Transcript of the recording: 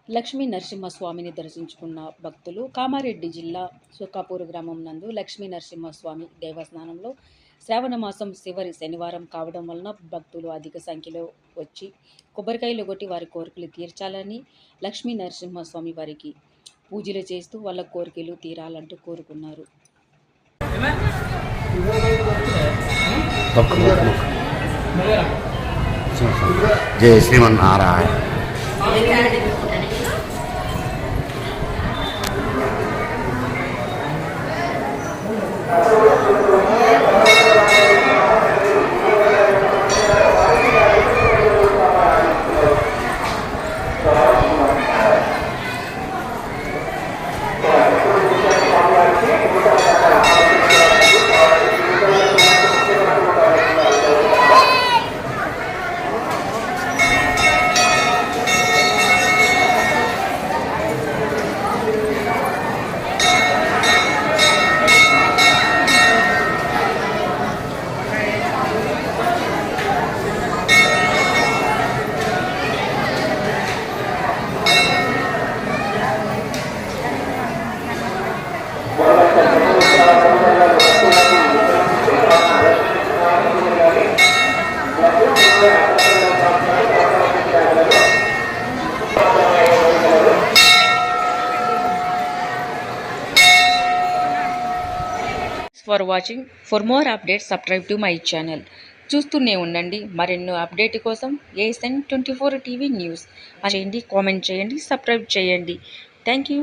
లక్ష్మీ నరసింహస్వామిని దర్శించుకున్న భక్తులు కామారెడ్డి జిల్లా సుఖాపూర్ గ్రామం నందు లక్ష్మీ నరసింహస్వామి దేవస్థానంలో శ్రావణమాసం చివరి శనివారం కావడం వలన భక్తులు అధిక సంఖ్యలో వచ్చి కొబ్బరికాయలు కొట్టి వారి కోరికలు తీర్చాలని లక్ష్మీ నరసింహస్వామి వారికి పూజలు చేస్తూ వాళ్ళ కోరికలు తీరాలంటూ కోరుకున్నారు. జై Srimannarayana. For watching. For more updates subscribe to my channel. చూస్తూనే ఉండండి మరెన్నో అప్డేట్ కోసం ASN24 టీవీ న్యూస్ చేయండి, కామెంట్ చేయండి, సబ్స్క్రైబ్ చేయండి. Thank you.